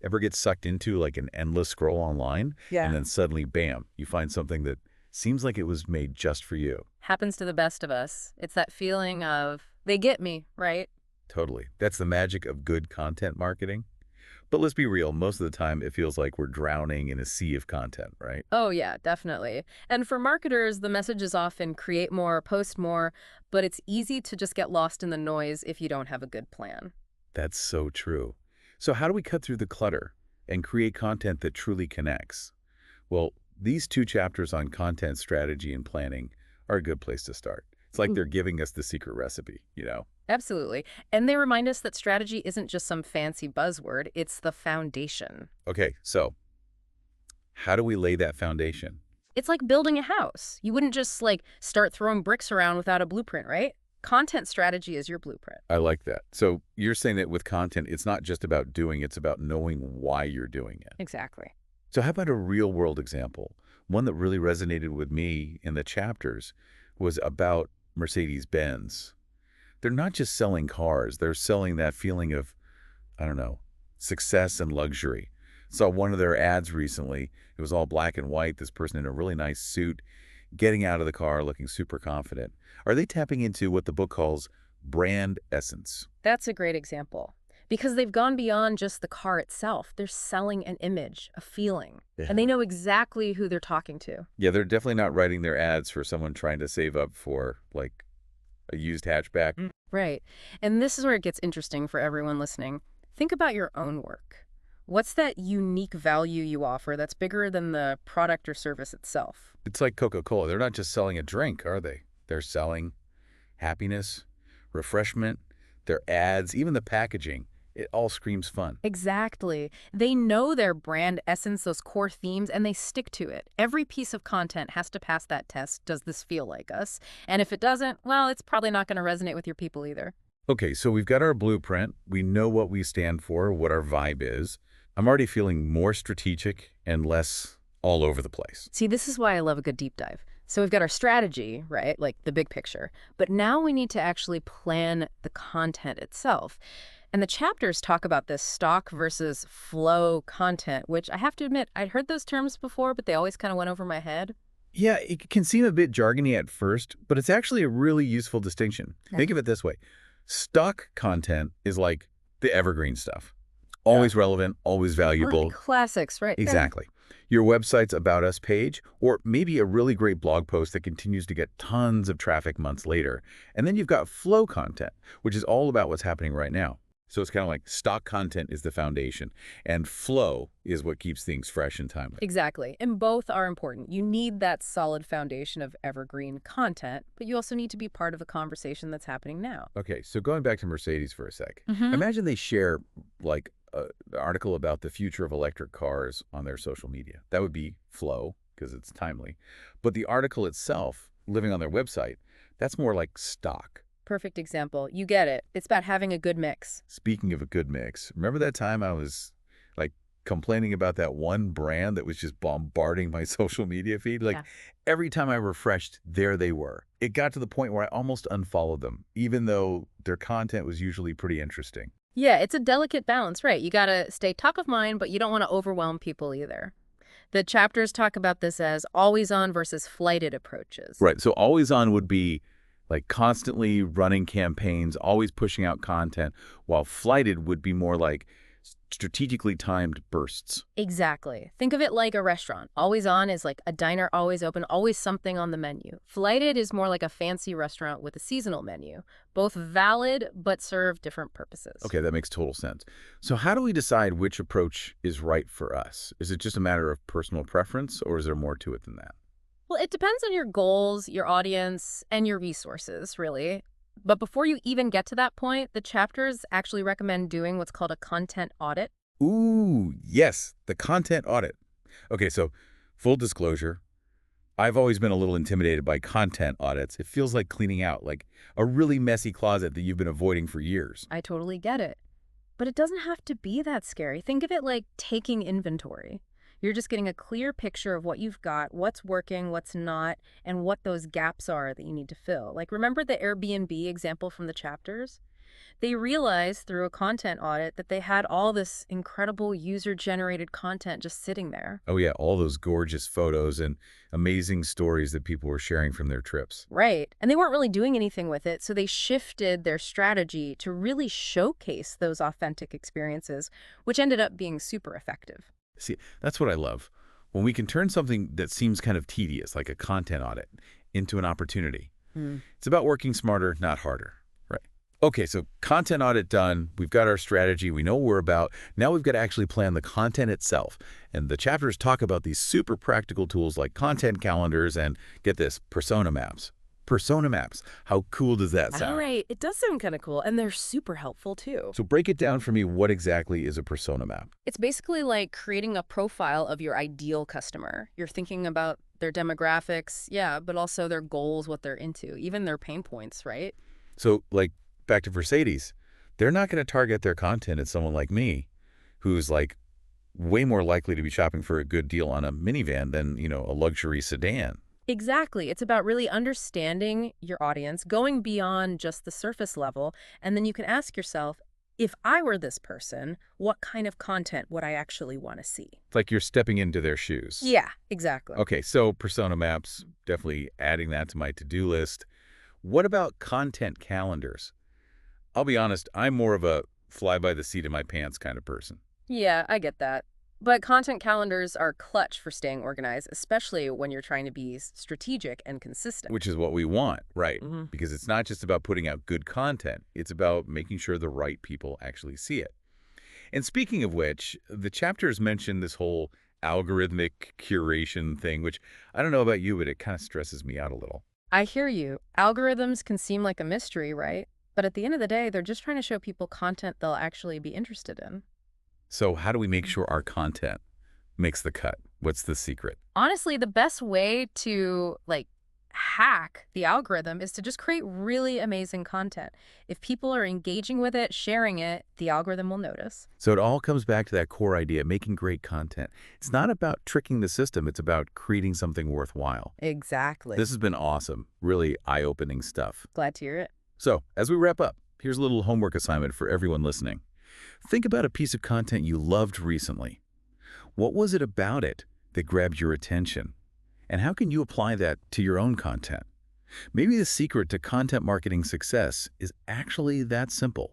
Ever get sucked into like an endless scroll online and Yeah. then suddenly, bam, you find something that seems like it was made just for you? Happens to the best of us. It's that feeling of, they get me, right? Totally. That's the magic of good content marketing. But let's be real, most of the time it feels like we're drowning in a sea of content, right? Oh, yeah, definitely. And for marketers, the message is often create more, post more, but it's easy to just get lost in the noise if you don't have a good plan. That's so true. So how do we cut through the clutter and create content that truly connects? Well, these two chapters on content strategy and planning are a good place to start. It's like Mm. they're giving us the secret recipe. Absolutely. And they remind us that strategy isn't just some fancy buzzword, it's the foundation. Okay, so how do we lay that foundation? It's like building a house. You wouldn't just start throwing bricks around without a blueprint, right? Content strategy is your blueprint. I like that. So you're saying that with content, it's not just about doing, it's about knowing why you're doing it. Exactly. So how about a real world example? One that really resonated with me in the chapters was about Mercedes-Benz. They're not just selling cars, they're selling that feeling of, I don't know, success and luxury. Saw one of their ads recently. It was all black and white, this person in a really nice suit, getting out of the car looking super confident. Are they tapping into what the book calls brand essence? That's a great example. Because they've gone beyond just the car itself. They're selling an image, a feeling. And they Yeah. know exactly who they're talking to. Yeah, they're definitely not writing their ads for someone trying to save up for, like, a used hatchback. Right. And this is where it gets interesting for everyone listening. Think about your own work. What's that unique value you offer that's bigger than the product or service itself? It's like Coca-Cola. They're not just selling a drink, are they? They're selling happiness, refreshment, their ads, even the packaging. It all screams fun. Exactly. They know their brand essence, those core themes, and they stick to it. Every piece of content has to pass that test. Does this feel like us? And if it doesn't, well, it's probably not going to resonate with your people either. Okay, so we've got our blueprint. We know what we stand for, what our vibe is. I'm already feeling more strategic and less all over the place. See, this is why I love a good deep dive. So we've got our strategy, right? Like the big picture. But now we need to actually plan the content itself. And the chapters talk about this stock versus flow content, which I have to admit, I'd heard those terms before, but they always kind of went over my head. Yeah, it can seem a bit jargony at first, but it's actually a really useful distinction. Yeah. Think of it this way. Stock content is like the evergreen stuff. Yeah. Always relevant, always valuable. Classics, right? Exactly. Your website's About Us page, or maybe a really great blog post that continues to get tons of traffic months later. And then you've got flow content, which is all about what's happening right now. So it's kind of like stock content is the foundation, and flow is what keeps things fresh and timely. Exactly. And both are important. You need that solid foundation of evergreen content, but you also need to be part of the conversation that's happening now. Okay, so going back to Mercedes for a sec. Mm-hmm. Imagine they share like an article about the future of electric cars on their social media. That would be flow because it's timely. But the article itself, living on their website, that's more like stock. Perfect example. You get it. It's about having a good mix. Speaking of a good mix, remember that time I was like complaining about that one brand that was just bombarding my social media feed? Like Yeah. every time I refreshed, there they were. It got to the point where I almost unfollowed them, even though their content was usually pretty interesting. Yeah, it's a delicate balance, right? You got to stay top of mind, but you don't want to overwhelm people either. The chapters talk about this as always on versus flighted approaches. Right. So always on would be like constantly running campaigns, always pushing out content, while flighted would be more like strategically timed bursts. Exactly. Think of it like a restaurant. Always on is like a diner, always open, always something on the menu. Flighted is more like a fancy restaurant with a seasonal menu. Both valid, but serve different purposes. Okay, that makes total sense. So how do we decide which approach is right for us? Is it just a matter of personal preference, or is there more to it than that? Well, it depends on your goals, your audience, and your resources, really. But before you even get to that point, the chapters actually recommend doing what's called a content audit. Ooh, yes, the content audit. Okay, so full disclosure, I've always been a little intimidated by content audits. It feels like cleaning out, like a really messy closet that you've been avoiding for years. I totally get it. But it doesn't have to be that scary. Think of it like taking inventory. You're just getting a clear picture of what you've got, what's working, what's not, and what those gaps are that you need to fill. Like, remember the Airbnb example from the chapters? They realized through a content audit that they had all this incredible user-generated content just sitting there. Oh yeah, all those gorgeous photos and amazing stories that people were sharing from their trips. Right. And they weren't really doing anything with it, so they shifted their strategy to really showcase those authentic experiences, which ended up being super effective. See, that's what I love. When we can turn something that seems kind of tedious, like a content audit, into an opportunity. Hmm. It's about working smarter, not harder. Right. Okay, so content audit done. We've got our strategy. We know what we're about. Now we've got to actually plan the content itself. And the chapters talk about these super practical tools like content calendars and, get this, persona maps. Persona maps. How cool does that All sound? right. It does sound kind of cool, and they're super helpful too. So break it down for me. What exactly is a persona map? It's basically like creating a profile of your ideal customer. You're thinking about their demographics, yeah, but also their goals, what they're into, even their pain points, right? So, like, back to Mercedes, they're not going to target their content at someone like me, who's like way more likely to be shopping for a good deal on a minivan than, a luxury sedan. Exactly. It's about really understanding your audience, going beyond just the surface level, and then you can ask yourself, if I were this person, what kind of content would I actually want to see? It's like you're stepping into their shoes. Yeah, exactly. Okay, so persona maps, definitely adding that to my to-do list. What about content calendars? I'll be honest, I'm more of a fly by the seat of my pants kind of person, Yeah, I get that. But content calendars are clutch for staying organized, especially when you're trying to be strategic and consistent. which is what we want, right? Hmm. Because it's not just about putting out good content. It's about making sure the right people actually see it. And speaking of which, the chapters mention this whole algorithmic curation thing, which I don't know about you, but it kind of stresses me out a little. I hear you. Algorithms can seem like a mystery, right? But at the end of the day, they're just trying to show people content they'll actually be interested in. So how do we make sure our content makes the cut? What's the secret? Honestly, the best way to hack the algorithm is to just create really amazing content. If people are engaging with it, sharing it, the algorithm will notice. So it all comes back to that core idea, making great content. It's not about tricking the system. It's about creating something worthwhile. Exactly. This has been awesome, really eye-opening stuff. Glad to hear it. So as we wrap up, here's a little homework assignment for everyone listening. Think about a piece of content you loved recently. What was it about it that grabbed your attention? And how can you apply that to your own content? Maybe the secret to content marketing success is actually that simple.